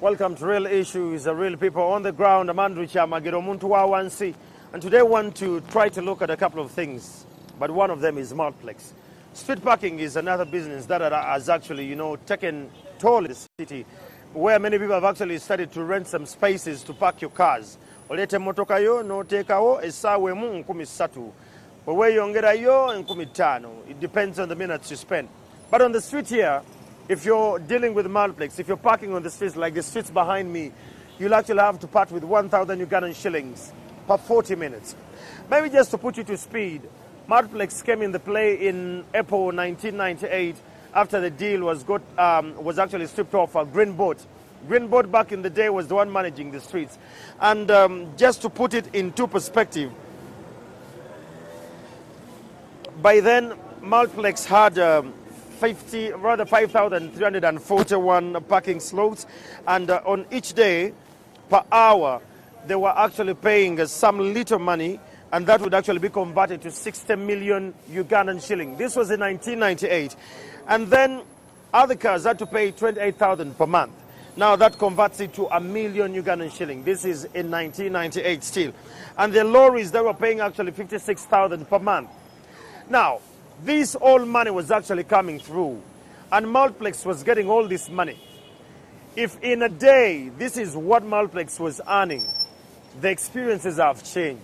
Welcome to Real Issues, real people on the ground. I'm Andrew Chamagiro Muntu Wawansi, and today I want to try to look at a couple of things, but one of them is Maltplex. Street parking is another business that has actually, taken toll in the city, where many people have actually started to rent some spaces to park your cars. Olete motoka yo no tekao esawe mu 13. Wewe yongera yo 15. It depends on the minutes you spend. But on the street here, if you're dealing with Maltplex, if you're parking on the streets like the streets behind me, you'll actually have to part with 1,000 Ugandan shillings per 40 minutes. Maybe just to put you to speed, Maltplex came in the play in April 1998 after the deal was actually stripped off a Green Boat. Green Boat back in the day was the one managing the streets. And just to put it into perspective, by then Maltplex had 5,341 parking slots, and on each day per hour they were actually paying some little money, and that would actually be converted to 60 million Ugandan shilling. This was in 1998. And then other cars had to pay 28,000 per month. Now that converts it to 1 million Ugandan shilling. This is in 1998 still. And the lorries, they were paying actually 56,000 per month. Now, this all money was actually coming through, and Maltplex was getting all this money. If in a day, this is what Maltplex was earning, the experiences have changed.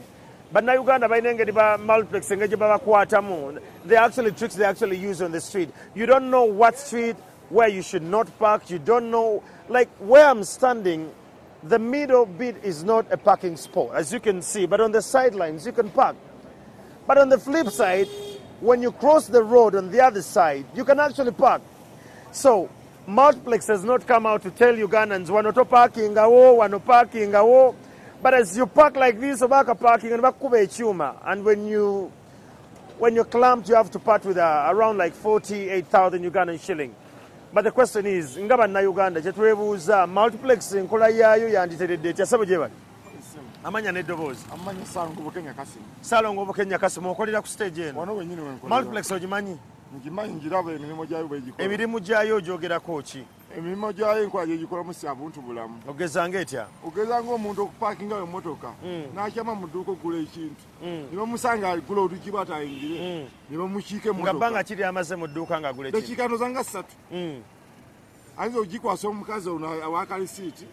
But now Uganda, Maltplex, they actually tricks they actually use on the street. You don't know what street where you should not park. You don't know, like where I'm standing, the middle bit is not a parking spot, as you can see, but on the sidelines you can park. But on the flip side, when you cross the road on the other side, you can actually park. So Maltplex has not come out to tell Ugandans, wanoto parking wano parking but as you park like this, obaka parking and when you're clamped, you have to part with around like 48,000 Ugandan shilling. But the question is, ngaba na Uganda chetwebuza Maltplex nkola yayo yanditedde kyasabo jeba. Amanya nedobozi. Amanya Salongo Kenya Kasi. Salongo Kenya Kasi mokolera ku stage eno. Wano wenyine wenkola. Maltplex ogimanyi? Ngimanyi ngiraba emirimu gyayo bwegikola. Emirimu gyayo gyogerako ki? Emirimu gyayo nkwaje gikola mu sabuntu bulamu. Ogezanga etya? Ogezanga omuntu okuparkinga emmotoka. N'akyama mu dduuka okugula ekintu. Ne bamusanga agula olukibata ayingire. Ne bamukiika emmotoka. Ngabanga kiri amaze mu dduuka ng'agula ekintu. Dakika nozanga 3. Ayinza ogikwasa omukazi ono awaka lisiiti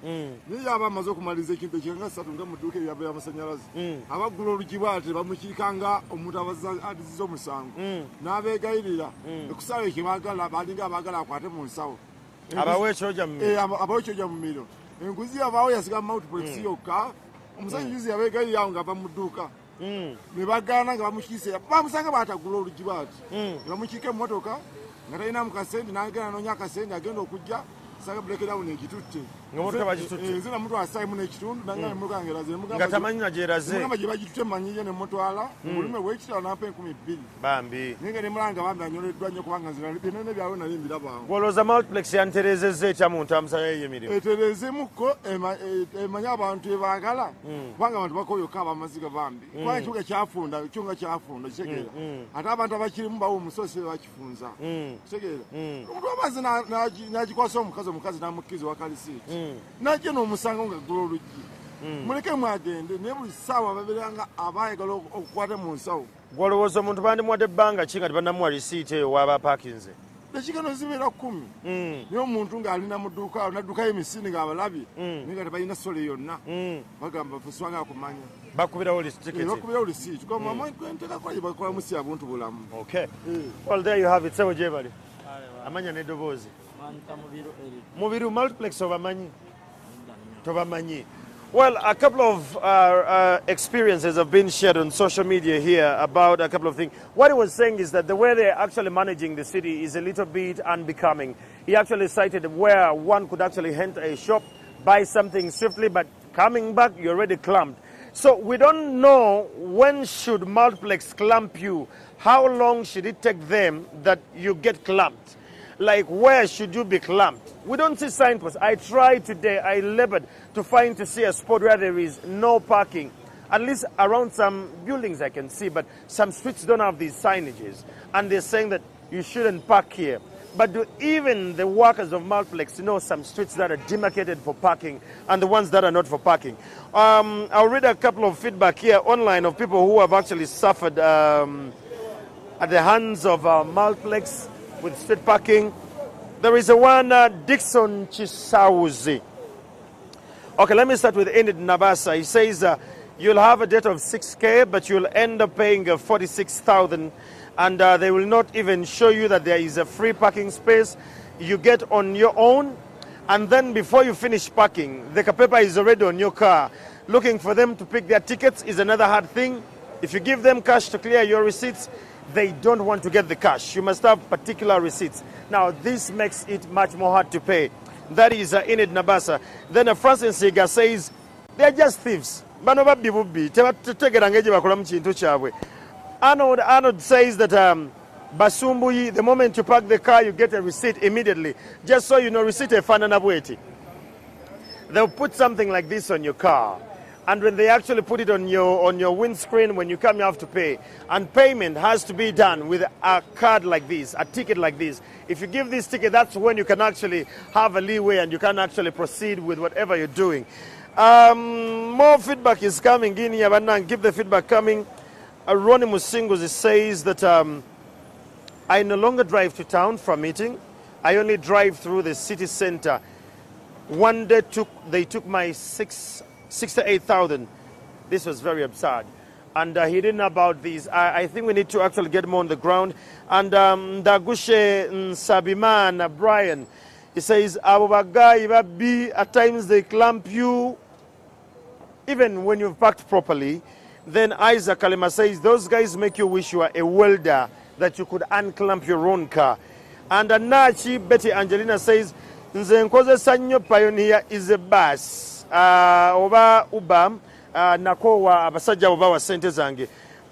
naye yaba amaze okumaliza ekintu ekiranga 3 nga mu dduuka eryava y'amasanyalaze abagula olukibaate bamukiikanga omuntu adiziza omusango n'abeegayirira ekusala ekyo balinga abaagala akwate mu nsawo abawe ekyoja mu miro enguzi yavaawo yasiga Maltplex yokka omusajja yuzi yabeegayirira awo ng'ava mu dduuka ne bagaana nga bamukiise bamusanga baatagula olukibaate ne bamukiika emmotoka nga talina mukasente n'agenda n'onya akasente agenda okujja saga breakdown ekitutte ngamotoka bagitutte nze namutu asaayi mu n'ekitundu nanga nemmotoka ngeraze nga tamanyi na gyeraze mugamba gye bagitutte mmanyiye ne mmutwala omulume w'ekitalo n'ampa 2,000 bambi naye nga ne mulanga bambi anyoleddwa nnyo kubanga nze byonna byabwe nali mbirabaawo gwolooza Maltplex yanterezezza etya mu ntambuza y'emirimu eterezemukko emanyi abantu ebaagala kubanga abantu bakoyoka abamaziga bambi kubanga ekibuga kyafunda kyo nga kyafunda kitegeera ate abantu abakirimu bawo omusozi bakifunza kitegeera omuntu amaze n'agikwasa omukazi n'amukkiriza wakalisiiti najja n'omusango nga gula oluggi muleke mwagende naye buli ssaawa babeeranga abaayagala okukwata mu nsawo gwolowooza omuntu bandimuwadde ebbanga ki nga tebannamuwa risiiti eyo waaba paakinze dakika zibeera 10 naye omuntu ng'alina mu dduuka naddukayo emisini ng'abalabye naye nga tebalina sole yonna bagamba fuswanga akumanya bakubirawo risiiti nteekakola gye bakolamu si abuntu bulamu. Okay. Well, there you have it. Sebo gyebali amanya n'eddoboozi mubiru Maltplex obamanyi tobamanyi. Well, a couple of experiences have been shared on social media here about a couple of things. What he was saying is that the way they're actually managing the city is a little bit unbecoming. He actually cited where one could actually enter a shop, buy something swiftly, but coming back, you're already clamped. So we don't know when should Maltplex clamp you. How long should it take them that you get clamped? Like, where should you be clamped? We don't see signposts. I tried today, I labored to see a spot where there is no parking. At least around some buildings I can see, but some streets don't have these signages. And they're saying that you shouldn't park here. But do even the workers of Multiplex know some streets that are demarcated for parking and the ones that are not for parking? I'll read a couple of feedback here online of people who have actually suffered at the hands of Multiplex with street parking. There is a one, Dixon Chisauzi. Okay, let me start with Enid Nabasa. He says you'll have a debt of 6K, but you'll end up paying 46,000, and they will not even show you that there is a free parking space. You get on your own, and then before you finish parking, the paper is already on your car. Looking for them to pick their tickets is another hard thing. If you give them cash to clear your receipts, they don't want to get the cash. You must have particular receipts. Now, this makes it much more hard to pay. That is Enid Nabasa. Then Francis Siga says, they're just thieves. Arnold says that Basumbuyi, the moment you park the car, you get a receipt immediately. Just so you know, receipt a fananabweti. They'll put something like this on your car. And when they actually put it on your windscreen, when you come, you have to pay. And payment has to be done with a card like this, a ticket like this. If you give this ticket, that's when you can actually have a leeway and you can actually proceed with whatever you're doing. More feedback is coming in here, but keep the feedback coming. Ronnie Musinguzi says that I no longer drive to town for a meeting. I only drive through the city center. One day they took my 68,000. This was very absurd. And he didn't know about these. I think we need to actually get more on the ground. And Dagushe Sabiman, Brian, he says, at times they clamp you, even when you've parked properly. Then Isaac Kalima says, those guys make you wish you were a welder, that you could unclamp your own car. And Nachi Betty Angelina says, Nze nkozesa nnyo Pioneer is a bus. Oba Ubam, Nakowa abasajja oba wa sente zange.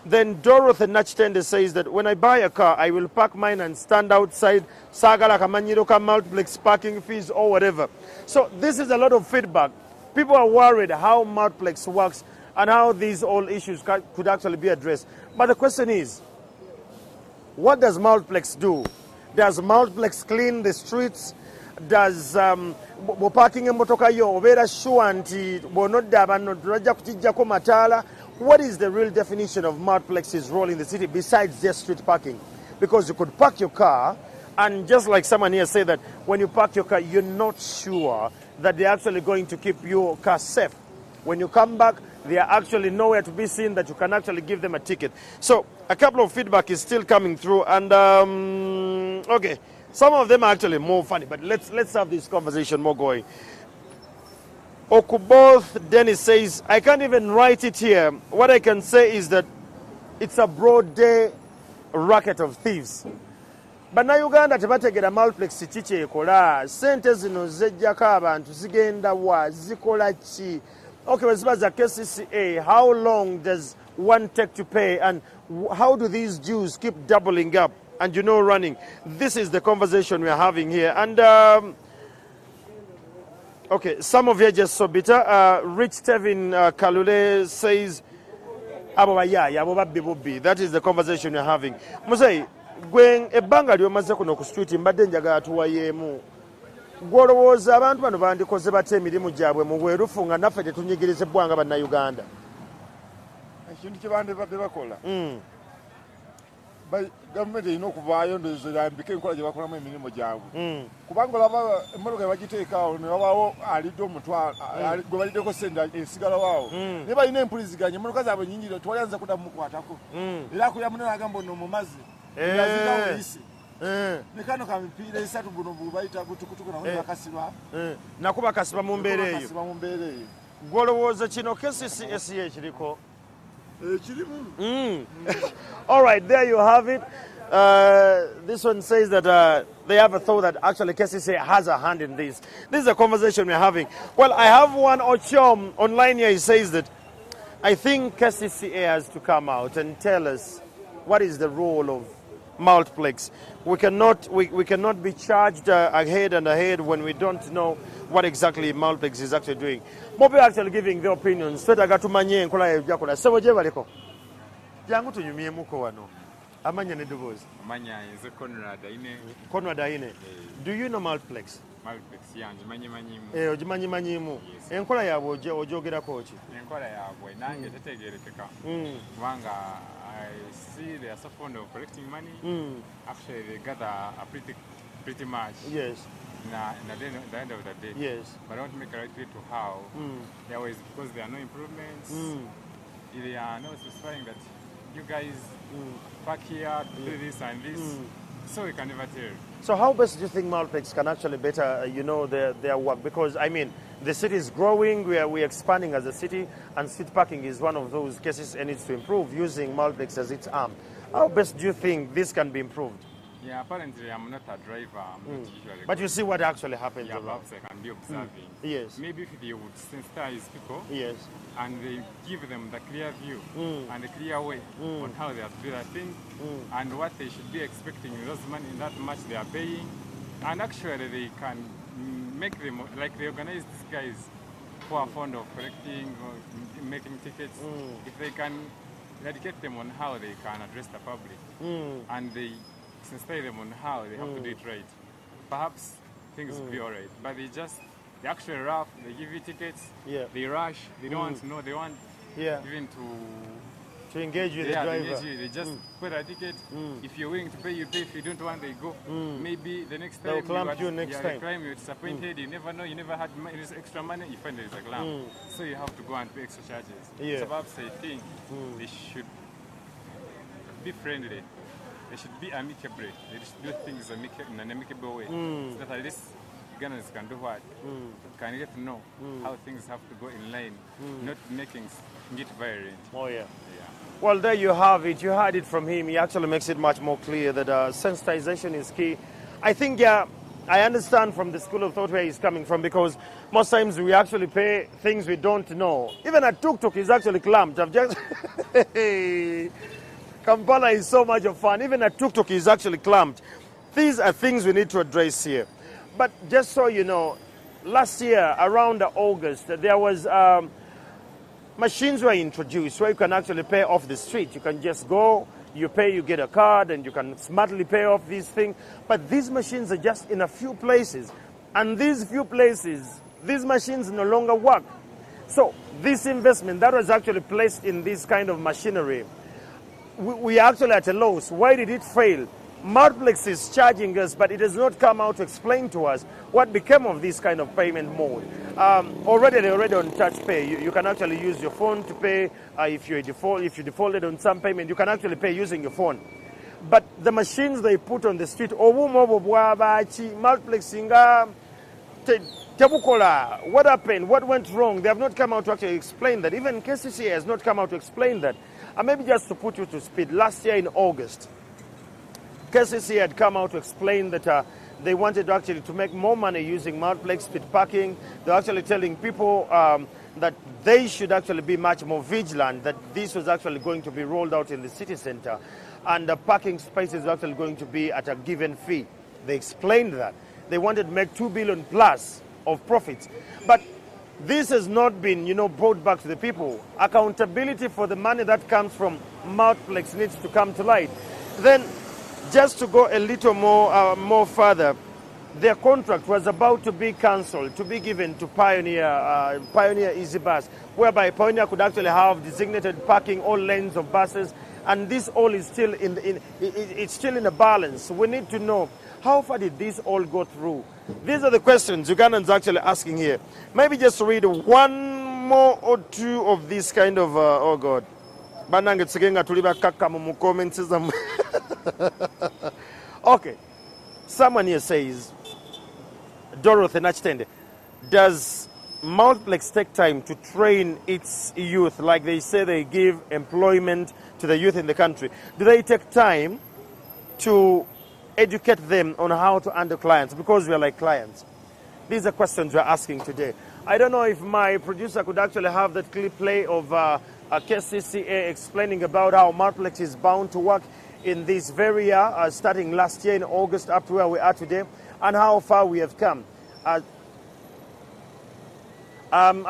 Then Dorothy Nachtende says that when I buy a car, I will park mine and stand outside Sagala Kamanyiro ka Multiplex parking fees or whatever. So this is a lot of feedback. People are worried how Multiplex works and how these all issues could actually be addressed. But the question is, what does Multiplex do? Does Multiplex clean the streets? Does parking emotoka yo obera sure nti bonodda abantu tulaja kutijjako mataala? What is the real definition of Multiplex's role in the city besides just street parking? Because you could park your car, and just like someone here said that when you park your car, you're not sure that they're actually going to keep your car safe. When you come back, they are actually nowhere to be seen that you can actually give them a ticket. So a couple of feedback is still coming through, and okay, some of them are actually more funny, but let's have this conversation more going. Okuboth Dennis says, I can't even write it here. What I can say is that it's a broad day racket of thieves. But now Uganda tebategera Multiplex chiche ekola sente zino zejjako abantu zigenda wa zikola chi. Okay, as far as the KCCA, how long does one take to pay, and how do these dues keep doubling up and running? This is the conversation we are having here. And okay, some of you are just so bitter. Rich Tevin Kalule says, that is the conversation we are having. Musei, gwen ebbanga lyomaze kuno ku street mbadde njagala tuwayemu. Gwolowooza abantu bano bandikoze bate emirimu gyabwe mu bwerufu nga naffe tetunyigirizibwanga bannayuganda? Ekintu kye bandibadde bakola. Gavumenti erina okuvaayo ndozirambike enkola gye bakolamu emirimu gyabwe. Kubanga olaba emmotoka bagiteekaawo ne wabaawo alidde omutwalo gwe baliddeko sente esigala waawo. Ne balina empuliziganya emmotoka zaabwe nnyingi tewalyanza kuddamu mukwatako. Era akuya munene agamba ono mu mazzi. Yazikawo eyise. Ne kano ka mipiira esatu buno bubayita butukutuku nawe bakasiba. Nako bakasiba mu mbeera eyo. Gwolowooza kino KCCA kiriko? All right, there you have it. This one says that they have a thought that actually KCCA has a hand in this. This is a conversation we're having. Well, I have one Ochom online here. He says that I think KCCA has to come out and tell us what is the role of Multiplex. We cannot be charged ahead when we don't know what exactly Multiplex is actually doing. More people actually giving their opinions. Feta gatumanye nkola yajakola. Sebo je baliko. Jangu tunyumye muko wano. Amanya nedubozi. Amanya is a Conrad Aine. Conrad Aine. Do you know Maltplex? Maltplex, yeah, Manyimu. Ojimanyi manyimu. Enkola yaabwe ojogerako ki? Enkola yaabwe nange tetegeerekeka. Kubanga I see they are so fond of collecting money. Actually, they gather a pretty much. Yes. At the end of the day. Yes. But I don't make a right to how. There was because there are no improvements. They are not specifying that you guys park here, do this and this. So we can never tell. So how best do you think Maltplex can actually better, their work? Because, I mean, the city is growing, we're expanding as a city, and street parking is one of those cases and needs to improve using Maltplex as its arm. How best do you think this can be improved? Yeah, apparently I'm not a driver. I'm not usually. But you see what actually happens. Yeah, perhaps I can be observing. Yes. Maybe if they would sensitize people. Yes. And they give them the clear view and the clear way on how they have to do that thing and what they should be expecting with those money, that much they are paying. And actually they can make them, like they organize these guys who are fond of collecting or making tickets, if they can educate them on how they can address the public and they sensitize them on how they have to do it right, perhaps things will be all right. But they actually rough, they give you tickets, they rush, they don't want to know, they want even to engage with the driver. They just put a ticket. If you're willing to pay, you pay. If you don't want, they go. Maybe the next time they'll clamp you next time. You're disappointed, you never know, you never had extra money, you find there's a clamp. So you have to go and pay extra charges. So perhaps I think they should be friendly. They should be amicable. They should do things in an amicable way. So that at least Ugandans can do what? Can get to know how things have to go in line, not making it violent. Oh, yeah. Well, there you have it. You heard it from him. He actually makes it much more clear that sensitization is key. I think, I understand from the school of thought where he's coming from, because most times we actually pay things we don't know. Even a tuk-tuk is actually clamped. I've just... Kampala is so much of fun. Even a tuk-tuk is actually clamped. These are things we need to address here. But just so you know, last year, around August, there was machines were introduced where you can actually pay off the street. You can just go, you pay, you get a card, and you can smartly pay off these things. But these machines are just in a few places. And these few places, these machines no longer work. So this investment that was actually placed in this kind of machinery, we are actually at a loss. Why did it fail? Maltplex is charging us, but it has not come out to explain to us what became of this kind of payment mode. They're already on touch pay. You can actually use your phone to pay. If you defaulted on some payment, you can actually pay using your phone. But the machines they put on the street, Maltplex what happened? What went wrong? They have not come out to actually explain that. Even KCCA has not come out to explain that. And maybe just to put you to speed, last year in August, KCCA had come out to explain that they wanted actually to make more money using Maltplex street parking. They're actually telling people that they should actually be much more vigilant, that this was actually going to be rolled out in the city center, and the parking spaces are actually going to be at a given fee. They explained that. They wanted to make 2 billion plus of profits. But this has not been, brought back to the people. Accountability for the money that comes from Maltplex needs to come to light. Then, just to go a little more further, their contract was about to be cancelled, to be given to Pioneer EasyBus, whereby Pioneer could actually have designated parking all lanes of buses, and this all is still it's still in a balance. We need to know, how far did this all go through? These are the questions Ugandans are actually asking here. Maybe just read one more or two of these kind of, oh God. Okay. Someone here says, Dorothy Nachtende, does Maltplex take time to train its youth, like they say they give employment to the youth in the country? Do they take time to educate them on how to handle clients, because we are like clients? These are questions we're asking today. I don't know if my producer could actually have that clip play of KCCA explaining about how Maltplex is bound to work in this very year, starting last year in August up to where we are today, and how far we have come. I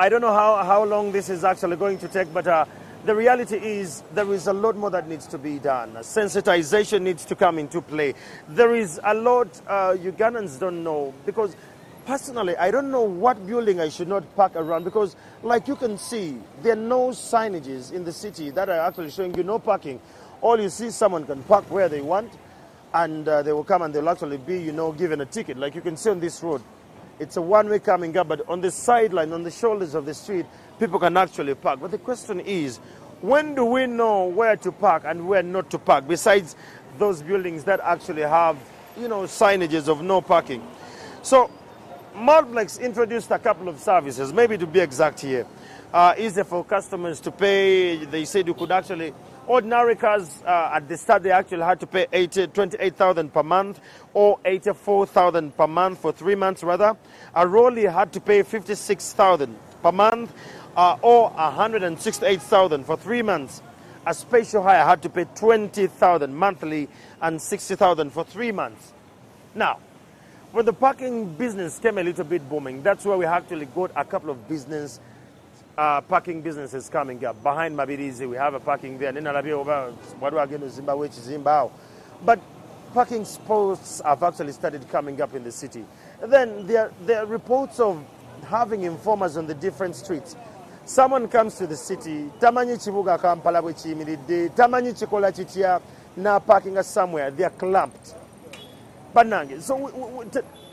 don't know how long this is actually going to take, but the reality is there is a lot more that needs to be done. Sensitization needs to come into play. There is a lot Ugandans don't know, because personally, I don't know what building I should not park around, because like you can see, there are no signages in the city that are actually showing you no parking. All you see, someone can park where they want, and they will come and they'll actually be, given a ticket. Like you can see on this road, it's a one-way coming up, but on the sideline, on the shoulders of the street, people can actually park. But the question is, when do we know where to park and where not to park, besides those buildings that actually have, signages of no parking? So Maltplex introduced a couple of services, maybe to be exact here. Easier for customers to pay. They said you could actually, ordinary cars at the start, they actually had to pay 28,000 per month, or 84,000 per month for 3 months rather. A rolly had to pay 56,000 per month, or 168,000 for 3 months. A special hire had to pay 20,000 monthly and 60,000 for 3 months. Now, when the parking business came a little bit booming, that's where we actually got a couple of parking businesses coming up. Behind Mabirizi, we have a parking there. But parking spots have actually started coming up in the city. And then there are reports of having informers on the different streets. Someone comes to the city, tamanyi chibuga Kampala bwe kiyimiridde, tamanyi kikola kitya, na parking us somewhere, they are clamped. Banange. So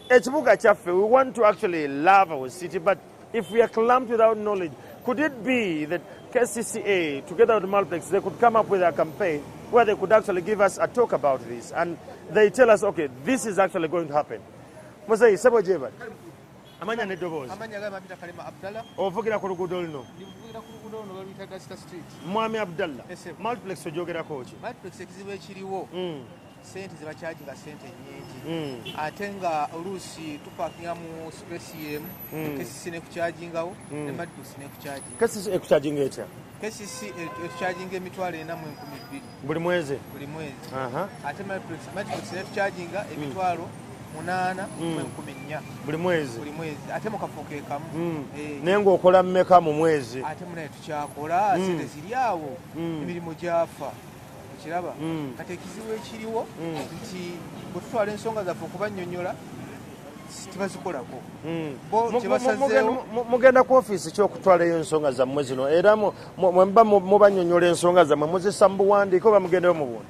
ekibuga kyaffe, we want to actually love our city, but if we are clamped without knowledge, could it be that KCCA, together with Maltplex, they could come up with a campaign where they could actually give us a talk about this, and they tell us, okay, this is actually going to happen. Musai, Sebo Jebat. Amanya nedobozi. Amanya gama mapita Kalima Abdallah. Ovugira ku luguudo luno. Nivugira ku luguudo luno lw'oluyita Augusta Street. Mwami Abdallah. Yes, sir. Maltplex ogyogerako ki? Maltplex ekizibu ekiriwo. Sente ze bakyaginga sente nnyingi. Ate nga oluusi tupakinga mu space yemu, KCC ne kukyajingawo, ne Maltplex ne kukyajinga. KCC ekukyajinga etya? KCC ekukyajinga emitwalo 4,200. Buli mwezi? Buli mwezi. Aha. Ate Maltplex ne tukyajinga emitwalo 8,400. Buli mwezi? Buli mwezi. Ate mu kafo ke kamu. Naye ng'okola mmeka mu mwezi? Ate munaye tukyakola, sente ziri awo, emirimu gyafa. Kiraba kati ekizibu ekiriwo nti bwe tutwala ensonga zaffe okubannyonnyola tebazikolako. Mugenda ku ofiisi ki okutwalayo ensonga zammwe zino, era mwemuba mubannyonnyola ensonga zammwe muzisa mu buwandiike oba mugendeyo mu bundi?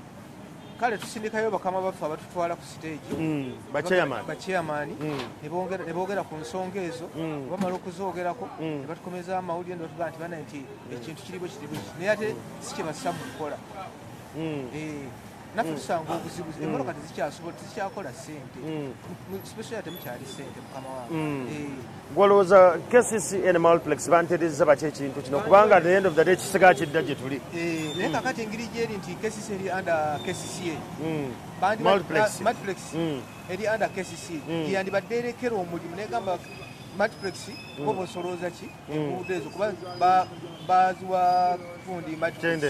Kale tusindikayo bakama baffe abatutwala ku siteegi, bachairman ne boogera ku nsonga ezo. Bamala okuzoogerako ne batukomeza amawulire ne batugaa nti bana nti ekintu kiri bwe kiri bwe kiri, naye ate si kye bassa mu kukola. Naffe tusanga obuzibu, emmoloka tezikyakola ssente, special temukyali ssente mukama wange. Gwolowooza KCC and Maltplex bantereeza batya ekintu kino, kubanga at the end of the day kisigala kidda gye tuli? Naye kakati engeri gyeri nti KCC eri under KCCA, Maltplex eri under KCC, yandibadde erekera omulimu negamba Maltplex oba osolooza ki enguudo ezo, kuba baziwa fundi tenda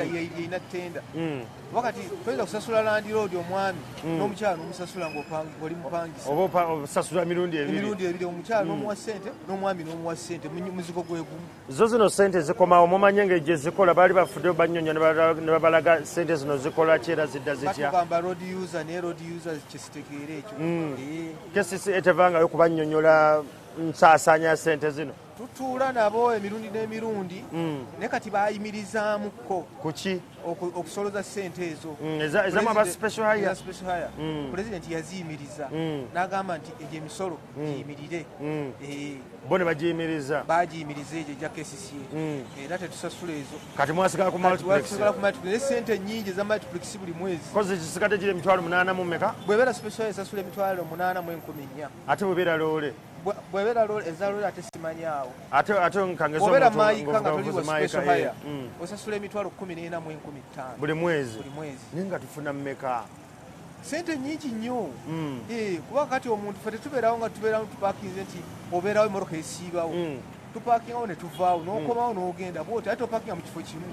yeyina tenda. Wakati toyinza kusasula Land Road omwami n'omukyala n'omusasula ng'oli mupangisa, oba osasula emirundi ebiri, omukyala n'omuwa ssente n'omwami n'omuwa ssente, muzigo gwe gumu. Zo zino ssente zikomawo, mumanye engeri gye zikola, baali bafuddeyo banyonyo ne babalaga ssente zino zikola ki era zidda zitya? Batugamba road user, naye road user kyesitegeera ekyo. KCC etevangayo kubannyonnyola nsaasaanya ssente zino? Tutuula nabo emirundi n'emirundi, naye kati baayimirizaamuko kuki okusoloza ssente ezo ezamu aba special hire. Pulezidenti yaziyimiriza n'agamba nti egyo emisolo giyimirire. Bo ne bagiyimiriza? Bagiyimiriza egyo egya KCCA, era tetusasula ezo. Kati mwasigala ku Maltplex? Naye ssente nnyingi eza Maltplex buli mwezi. Kozi kisigadde giri emitwalo 8 mu mmeka? Bw'ebeera special esasula emitwalo 8,400. Ate bw'ebeera loole? Bw'ebeera loole eza loole ate simanyi awo. Ate nkangeza obeera maayika nga toliwa special hire, osasula emitwalo 14,500 buli mwezi. Naye nga tufuna mmeka? Sente nnyingi nnyo. Kuba kati omuntu ffe tetubeerawo nga tubeerawo tupakinze nti obeerawo emmotoka esiibawo, tupakingawo ne tuvaawo, n'okomawo n'ogenda bwoti, ate topakinga mu kifo kimu.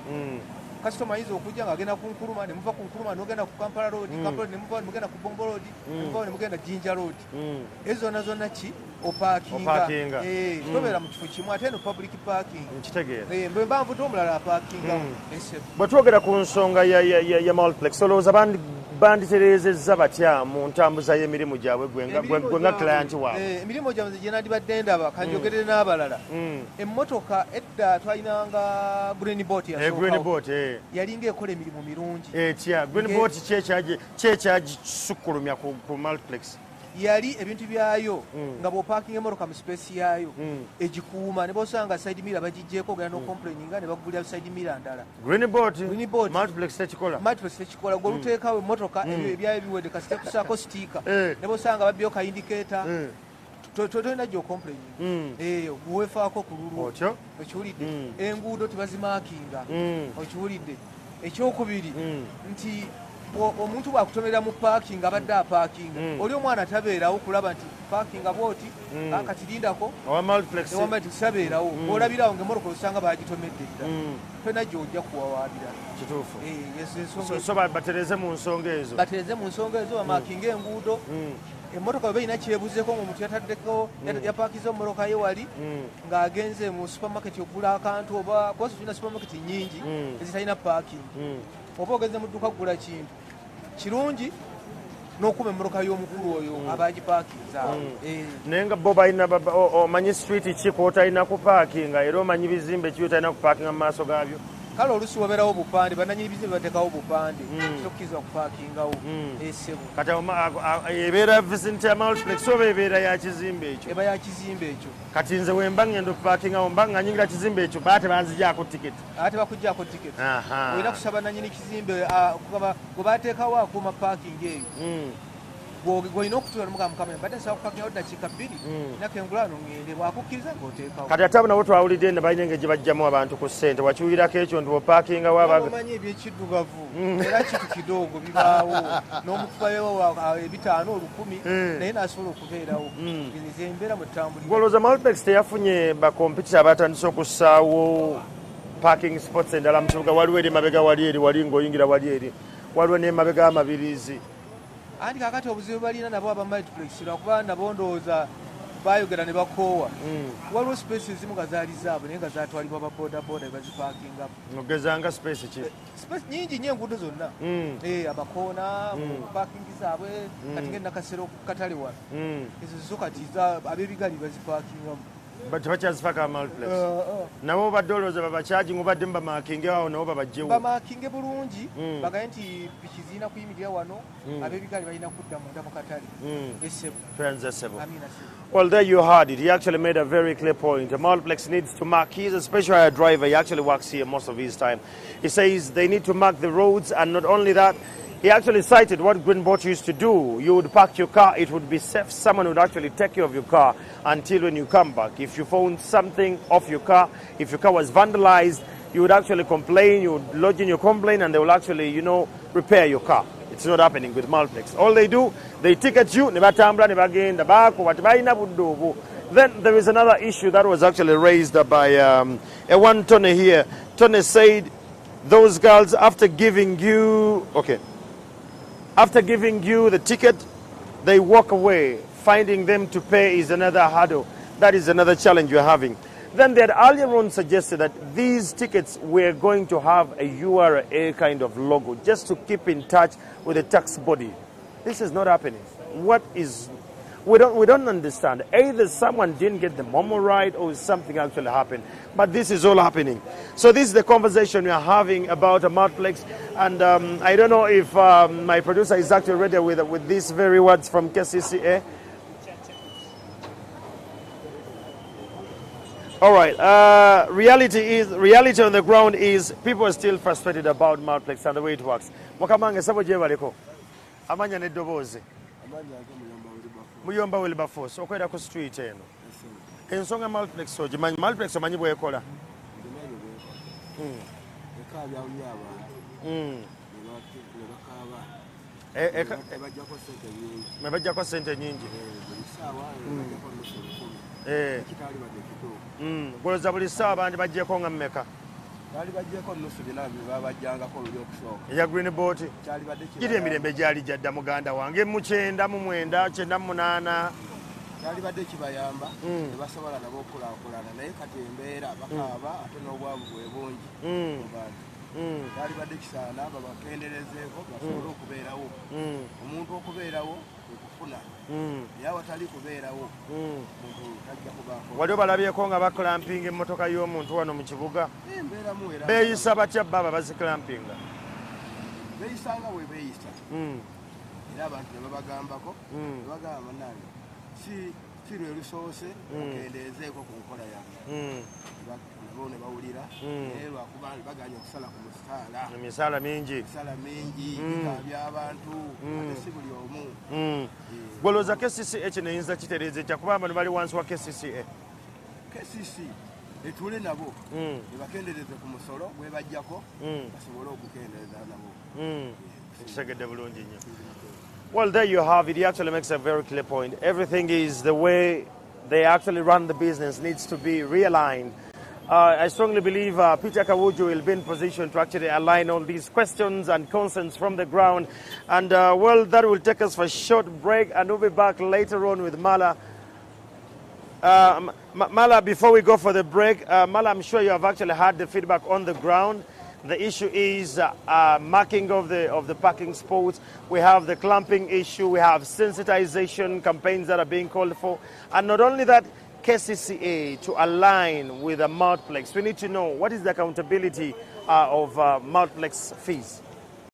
customer ayinza okujja ng'agenda ku Nkuruma ne muva ku Nkuruma n'ogenda ku Kampala Road, Kampala ne muva ne mugenda ku Bombo Road, ne muva ne mugenda Jinja Road. Ezo zonna ki opaakinga. Tobeera mu kifo kimu ate no public parking. Nkitegeera. Bwe mba nvudde omulala apaakinga. Bwe twogera ku nsonga ya multiplex olowooza banditereezezza batya mu ntambuza y'emirimu gyabwe gwe nga client waabwe? Emirimu gyabwe gye nandibadde ndaba kanjogerere n'abalala. Emmotoka edda twalinanga Green Boat yalinga ekola emirimu mirungi. Etya Green Boat kyekyagisukulumya ku multiplex? Yali ebintu byayo nga bw'opaakinga emmotoka mu space yayo egikuuma ne bosanga side mirror bagijjeeko ogenda n'ocomplaininga ne bagulira side mirror ndala. Green Boat multiplex tekikola? Multiplex tekikola. Gwe oluteekawo emmotoka ebyayo biwedde kasite kusaako sitiika ne bosanga babbyeo ka indicator tolina gy'ocomplaininga. Weefaako ku lulwo okiwulidde. Enguudo tebazimaakinga okiwulidde. Ekyokubiri nti omuntu bw'akutomera mu parking abadde apaakinga oli omwana tabeerawo kulaba nti parkinga bwoti kati lindako owa multiplex tabeerawo olabirawo ng'emmotoka osanga bagitomedde dda fena gy'ojja kuwawaabira. Kituufu. So batereze mu nsonga ezo. Batereze mu nsonga ezo bamaakinga enguudo. Emmotoka bwe balina kyebuzeeko ng'omuntu yataddeko yapaakiza emmotoka ye wali ng'agenze mu supermarket okugula akantu oba kuba tulina supermarket nnyingi ezitalina parking oba ogenze mu dduka kugula kintu kirungi n'okuba emmotoka y'omukulu oyo abagipaakinza. Naye nga bo balina omanyi street ki kw'otalina kupaakinga era omanyi bizimbe ki otalina kupaakinga mu maaso gaabyo? Kale oluusi wabeerawo obupande bannanyini bizimbe bateekawo obupande tokkirizibwa kupaakingawo. Kati ebeera vicinity ya multiplex oba ebeera ya kizimbe ekyo? Eba ya kizimbe ekyo. Kati nze bwe mba ngenda okupaakingawo mba nga nyingira kizimbe ekyo baba tebanzigyako tiketi? Ate bakuggyako tiketi. Olina kusaba nanyini kizimbe gwe bateekawo akuuma paakingi eyo gw'olina okutula mukama mbadde nsaba kupaakingawo ddakiika 2 nako engulano ngende bwakukkiriza ng'oteekawo. Kati ate abo nabo twawulidde ne balina engeri gye bajjamu abantu ku ssente wakiwulirako ekyo nti bw'opaakingawo omanyi ebyekiddugavu era kitu kidogo bibaawo n'omukubayo 500 or 10 naye n'asobola okubeerawo nze embeera mu ttambulira. Gwolowooza multiplex teyafunye bakompitisa abatandise okussaawo parking spots endala mu kibuga? Waliwo eri mabega wali eri wali ng'oyingira wali eri waliwo n'emabega amabirizi. Anti kakati obuzibu balina nabo aba multiplex lwakuba nabo ndowooza bayogera ne bakoowa. Waliwo space ezimu nga zaali zaabwe naye nga zaatwalibwa ababoodaboda ne bazipaakingamu. Ogezanga space ki? Space nyingi nnyo enguudo zonna. Abakoona paakingi zaabwe kati ng'enakasero ku katale wano. Ezo zo kati ab'ebigali bazipaakingamu. Tebakyazifaka multiplex? Nabo badde olowooza babacharging obadde mubamaakinge awo nabo babagyewo? Bamaakinge bulungi bagaye nti piki zirina kuyimirira wano ab'ebigali balina kudda munda mu katale. Well, there you heard it. He actually made a very clear point. A multiplex needs to mark. He's a special hire driver. He actually works here most of his time. He says they need to mark the roads, and not only that, he actually cited what Green Boat used to do. You would park your car, it would be safe. Someone would actually take care of your car until when you come back. If you found something off your car, if your car was vandalized, you would actually complain, you would lodge in your complaint, and they will actually, repair your car. It's not happening with multiplex. All they do, they ticket you, then there is another issue that was actually raised by a one Tony here. Tony said, those girls, after giving you the ticket, they walk away. Finding them to pay is another hurdle. That is another challenge you're having. Then they had earlier on suggested that these tickets were going to have a URA kind of logo, just to keep in touch with the tax body. This is not happening. We don't understand. Either someone didn't get the memo right or something actually happened. But this is all happening. So this is the conversation we are having about a multiplex. And I don't know if my producer is actually ready with these very words from KCCA. All right. Reality on the ground is people are still frustrated about multiplex and the way it works. Mwakamange sabo je baliko. Amanya ne dobozi. Muyomba Wilberforce okwera ku street eno. Ensonga multiplex ogimanyi multiplex omanyi bwekola. Mebajjako sente nyingi. Gwoloza buli ssaawa bandi bajjeko nga mmeka? Kyali bajjeko nusu bina babajjangako oluli okusooka. Eya Green Boat. Kyali badde Giri emirembe gyali jadda muganda wange mu 9 mu 9 9 mu 8. Kyali badde kibayamba ne basobola nabo okulaakulana naye kati embeera bakaaba ate n'obwavu bwe bungi mu bantu. Kyali badde kisaana babakenderezeeko basobole okubeerawo. Omuntu okubeerawo okufuna naye awatali kubeerawo omuntu tajja kubaako. Wali obalabyeko nga baklampinga emmotoka y'omuntu wano mu kibuga? Embeeramu era beeyisa batya baba baziklampinga? beeyisanga we beeyisa era abantu ne babagambako ne bagamba nange si lwe lusoose okendeezeeko ku nkola yange nabo ne bawulira naye lwakuba baganya okusala ku musaala emisaala mingi bikaabya abantu ate si buli omu. Golooza KCCA kino eyinza kitereeza ekya kuba bano bali wansi wa KCCA? KCC etuule nabo ne bakendeereze ku musolo bwe bajjako basobole okukendeeza nabo. Kitegedde bulungi nnyo. Well, there you have it. He actually makes a very clear point. Everything is the way they actually run the business needs to be realigned. I strongly believe Peter Kawuju will be in position to actually align all these questions and concerns from the ground. And well, that will take us for a short break, and we'll be back later on with Mala. Mala, before we go for the break, Mala, I'm sure you have actually had the feedback on the ground. The issue is marking of the parking spots. We have the clamping issue. We have sensitization campaigns that are being called for. And not only that, KCCA to align with the multiplex. We need to know what is the accountability of multiplex fees.